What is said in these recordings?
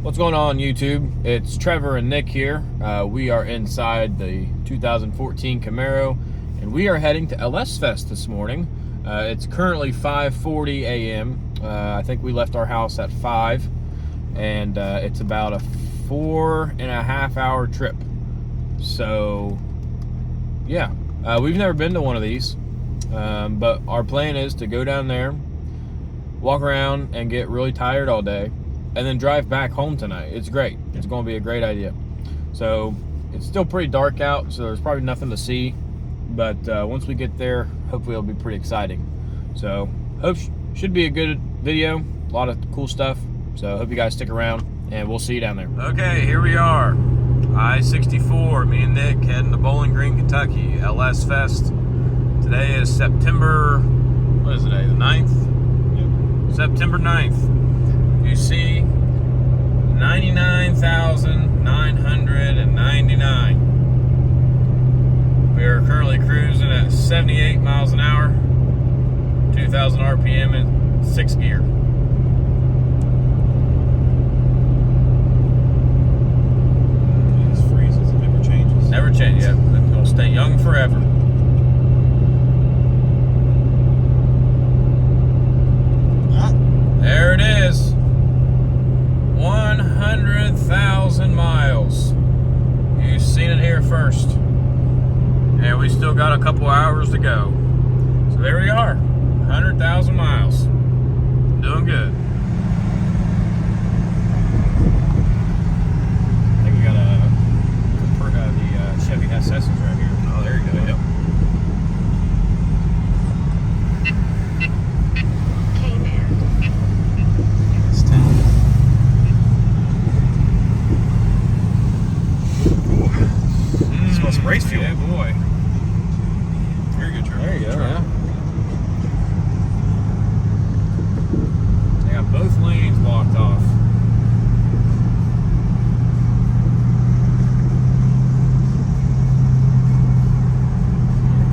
What's going on, YouTube? It's Trevor and Nick here. We are inside the 2014 Camaro, and we are heading to LS Fest this morning. It's currently 5:40 a.m. I think we left our house at 5, and it's about a 4.5 hour trip. So, yeah, we've never been to one of these, but our plan is to go down there, walk around, and get really tired all day, and then drive back home tonight. It's great. It's going to be a great idea. So it's still pretty dark out, so there's probably nothing to see. But once we get there, hopefully it'll be pretty exciting. So should be a good video. A lot of cool stuff. So hope you guys stick around, and we'll see you down there. Okay, here we are. I-64. Me and Nick heading to Bowling Green, Kentucky. LS Fest. Today is September, what is today, the 9th? Yep. September 9th. You see 99,999. We are currently cruising at 78 miles an hour, 2,000 RPM in 6th gear. It freezes, it never changes. Never change, yeah. It'll stay young forever. There it is. 100,000 miles. You've seen it here first. And we still got a couple hours to go. So there we are. 100,000 miles. Doing good. I think we got the Chevy SS's right here. Oh, there you go. Yep. Some race fuel. Yeah, boy. Very good, Trevor. There you go, yeah. They got both lanes blocked off.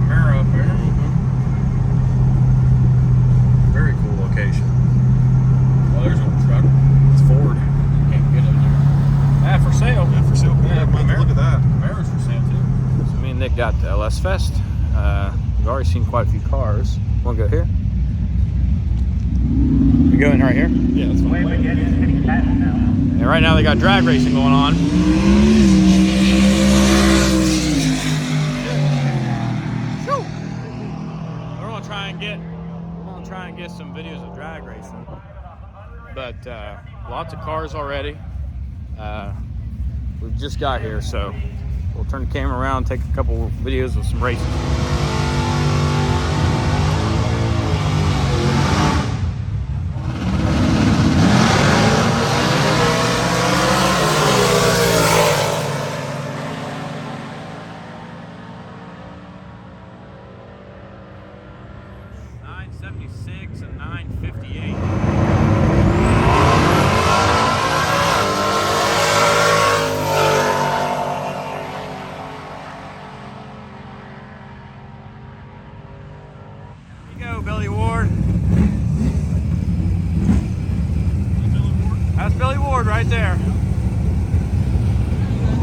Camaro up there. Very cool location. Oh, there's a little truck. It's Ford. You can't get in there. Ah, for sale. Yeah, for sale. Yeah, look at that. Camaro's for sale too. So me and Nick got to LS Fest. We've already seen quite a few cars. Want to go here? We go in right here? Yeah, that's fine. And right now they got drag racing going on. We're gonna try and get some videos of drag racing. But lots of cars already. We've just got here, so we'll turn the camera around, take a couple videos of some racing. .976 and 958. Billy Ward. That's Billy Ward right there.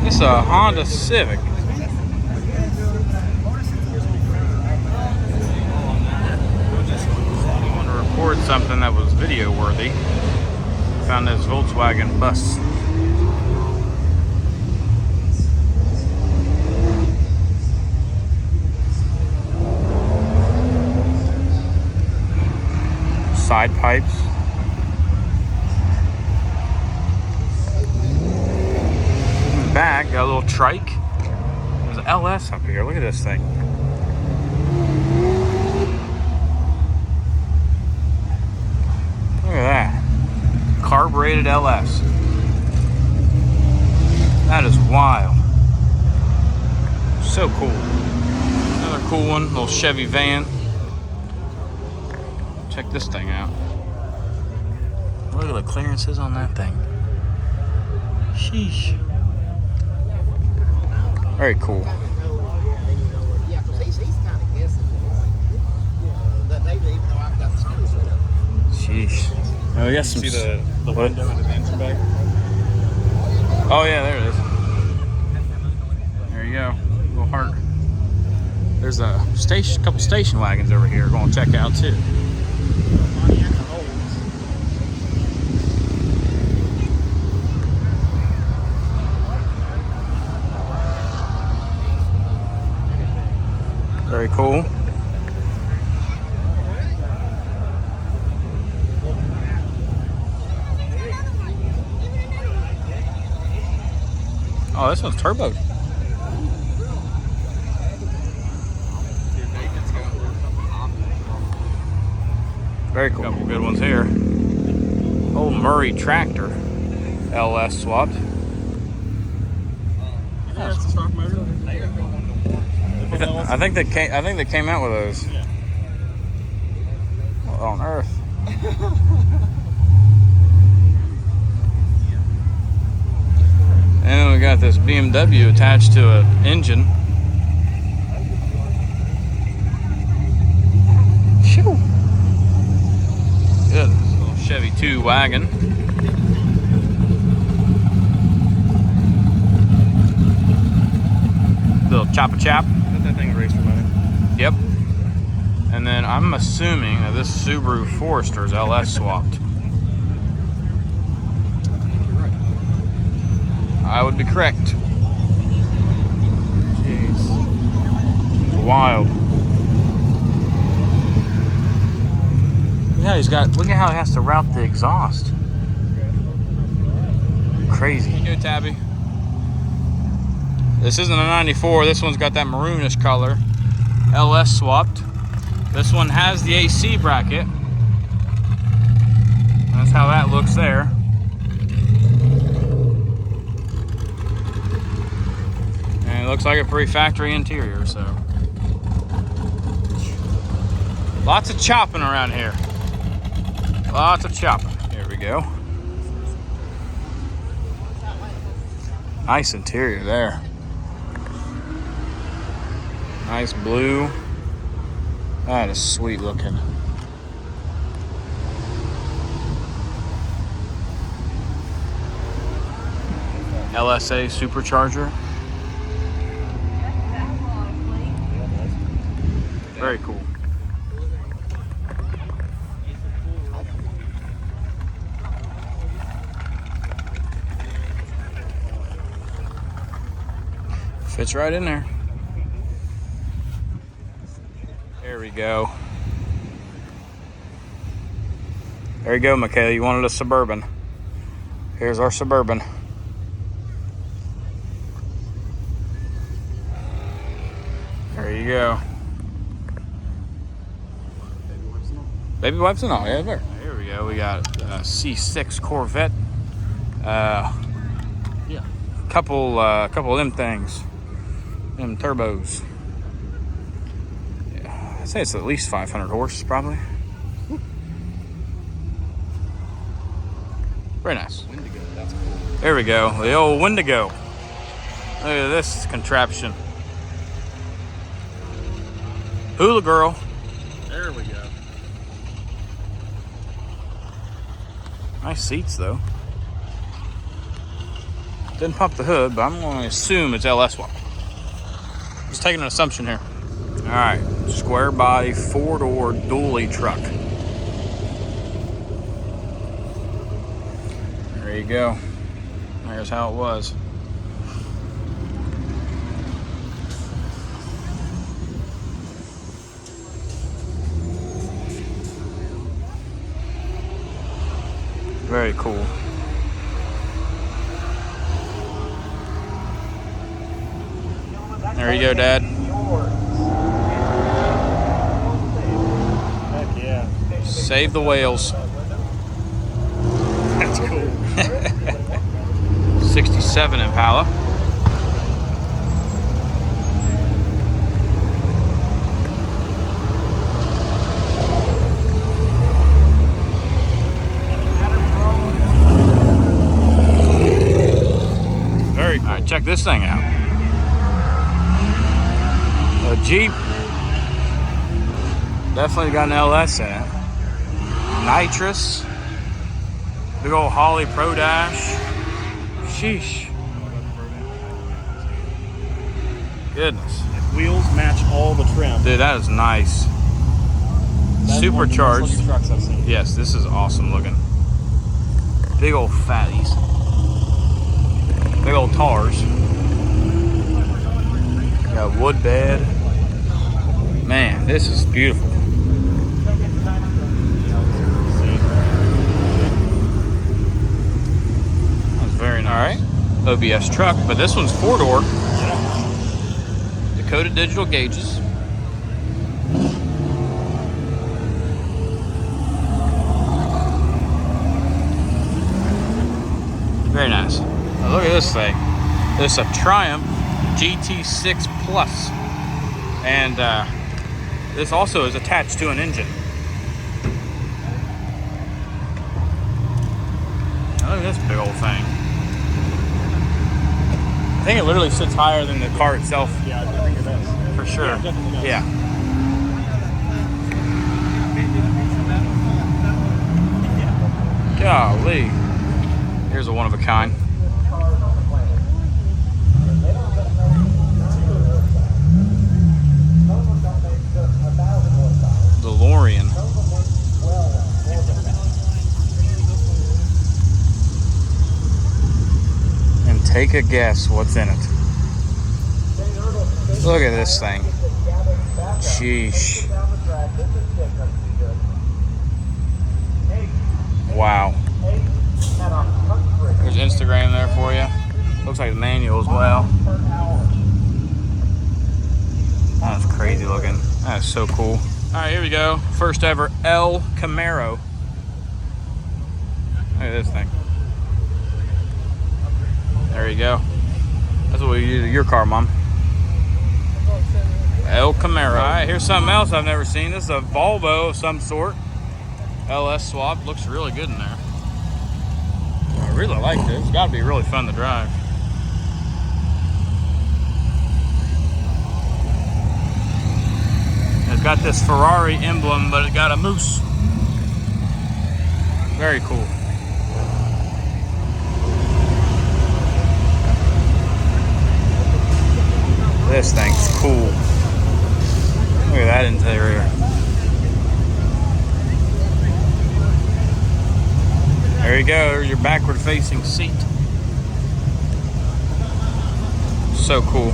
It's a Honda Civic. I want to record something that was video worthy. Found this Volkswagen bus. Side pipes. In the back, got a little trike. There's an LS up here. Look at this thing. Look at that. Carbureted LS. That is wild. So cool. Another cool one, little Chevy van. Check this thing out. Look at the clearances on that thing. Sheesh. Very cool. Yeah, because he's kind of guessing that they even though I've got the screws. Sheesh. Oh, we got some. See the window in the engine bay? Oh yeah, there it is. There you go. Little heart. There's a couple station wagons over here. Going to check out too. Very cool. Oh, this one's turbo. Very cool. Couple good ones here. Old Murray tractor, LS swapped. That's the stock motor. I think they came out with those. Yeah. What on earth? And then we got this BMW attached to an engine. Phew. Good. Little Chevy 2 wagon. Little chopper chop. Let that thing race for money. Yep. And then I'm assuming that this Subaru Forester is LS swapped. I would be correct. Jeez. It's wild. Yeah, look at how he has to route the exhaust. Crazy. Here you go, Tabby. This isn't a 94. This one's got that maroonish color. LS swapped. This one has the AC bracket. That's how that looks there. And it looks like a pretty factory interior, so. Lots of chopping around here. Lots of chopping. Here we go. Nice interior there. Nice blue. That is sweet looking. LSA supercharger. Very cool. Fits right in there. There we go. There you go, Michaela. You wanted a Suburban. Here's our Suburban. There you go. Baby wipes and all. Yeah, there. Here we go. We got a C6 Corvette. Yeah. Couple of them things. Them turbos. Yeah, I'd say it's at least 500 horse, probably. Very nice. Wendigo, that's cool. There we go. The old Wendigo. Look at this contraption. Hula girl. There we go. Nice seats though. Didn't pop the hood, but I'm going to assume it's LS swap. Just taking an assumption here. All right, square body, 4-door dually truck. There you go. There's how it was. Very cool. There you go, Dad. Heck yeah. Save the whales. That's cool. 67 Impala. Very cool. All right, check this thing out. A Jeep. Definitely got an LS in it. Nitrous. Big old Holley Pro Dash. Sheesh. goodness. Wheels match all the trim. Dude, that is nice. That's one of the Supercharged. best looking trucks I've seen. Yes, this is awesome looking. Big old fatties. Big old tars. Got wood bed. Man, this is beautiful. That's very nice. All right, OBS truck, but this one's 4-door. Dakota digital gauges. Very nice. Now look at this thing. This is a Triumph GT6 Plus, and this also is attached to an engine. Now look at this big old thing. I think it literally sits higher than the car itself. Yeah, I think it does. For sure. Yeah, it definitely does. Yeah. Golly. Here's a one-of-a-kind. DeLorean. And take a guess what's in it. Look at this thing. Sheesh. Wow. There's Instagram there for you. Looks like the manual as well. That's crazy looking. That is so cool. All right, here we go. First ever L Camaro. Look at this thing. There you go. That's what we do to your car, Mom. El Camaro. All right, here's something else I've never seen. This is a Volvo of some sort. LS swap. Looks really good in there. I really like this. It's got to be really fun to drive. It's got this Ferrari emblem, but it got a moose. Very cool. This thing's cool. Look at that interior. There you go, there's your backward facing seat. So cool.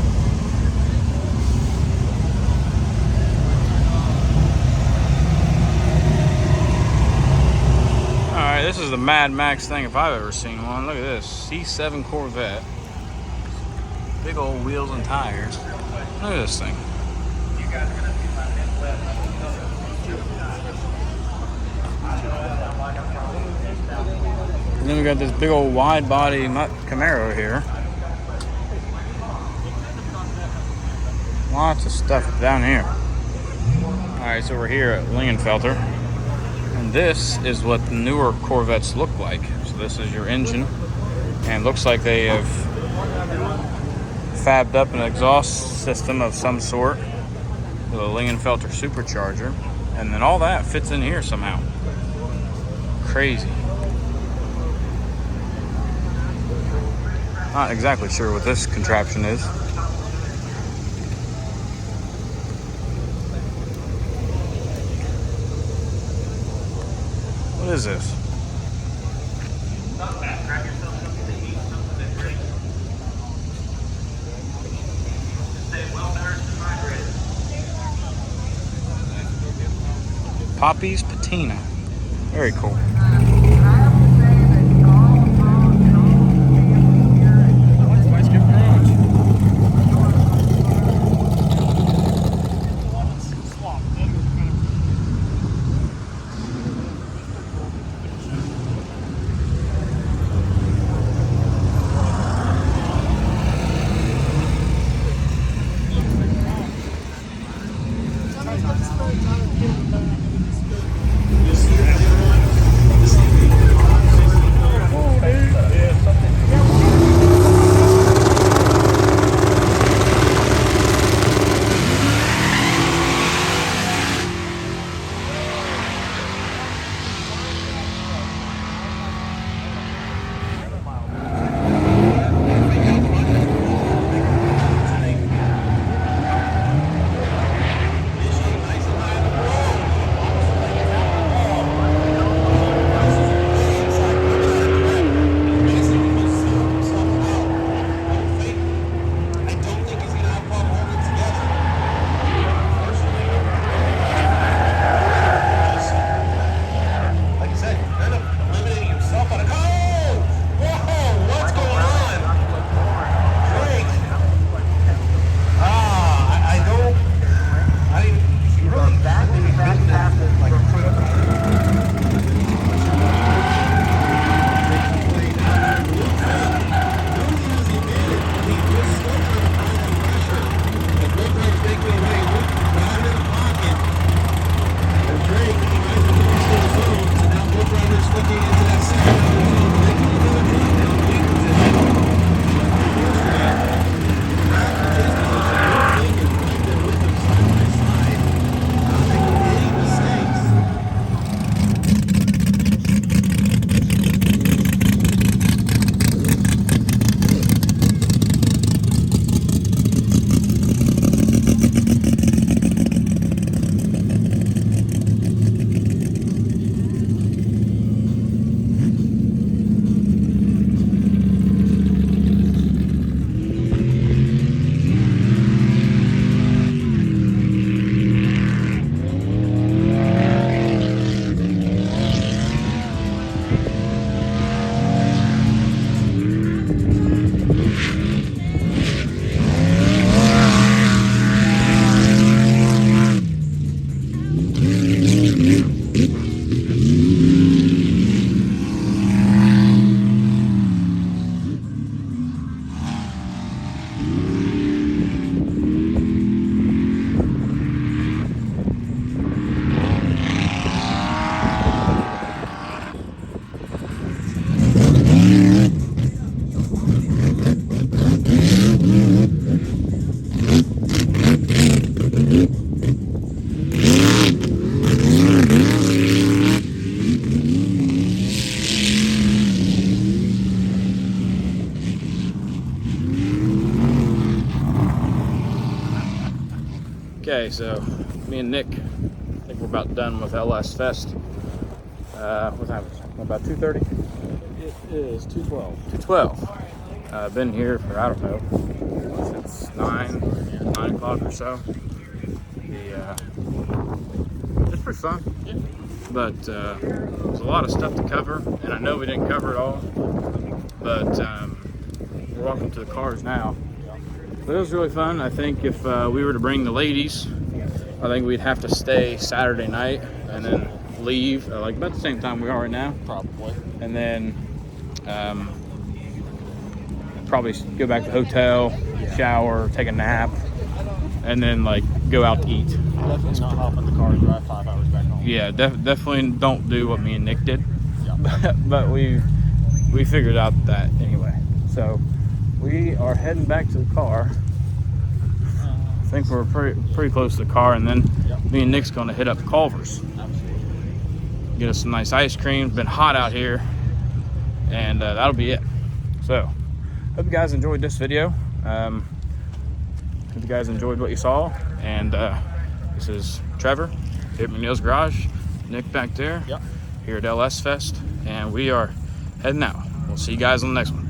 Alright, this is the Mad Max thing if I've ever seen one. Look at this, C7 Corvette. Big old wheels and tires. Look at this thing. And then we got this big old wide body Camaro here. Lots of stuff down here. Alright, so we're here at Lingenfelter. And this is what the newer Corvettes look like. So this is your engine. And it looks like they have fabbed up an exhaust system of some sort with a Lingenfelter supercharger. And then all that fits in here somehow. Crazy. Not exactly sure what this contraption is. What is this? Poppy's Patina. Very cool. Okay, so me and Nick, I think we're about done with LS Fest. What time is it? About 2:30? It is 2:12. 2:12. Been here for, I don't know, since 9 o'clock or so. It's pretty fun. Yeah. But there's a lot of stuff to cover, and I know we didn't cover it all. But we're walking to the cars now. But it was really fun. I think if we were to bring the ladies, I think we'd have to stay Saturday night and then leave like about the same time we are right now. Probably. And then probably go back to the hotel, shower, take a nap, and then like go out to eat. Definitely not hop in the car and drive 5 hours back home. Yeah, definitely don't do what me and Nick did. Yeah. But we figured out that anyway. So we are heading back to the car. I think we're pretty close to the car, and then me and Nick's going to hit up Culver's. Absolutely. Get us some nice ice cream. It's been hot out here, and that'll be it. So hope you guys enjoyed this video. Hope you guys enjoyed what you saw. And this is Trevor here at McNeil's Garage. Nick back there. Yep. Here at LS Fest, and we are heading out. We'll see you guys on the next one.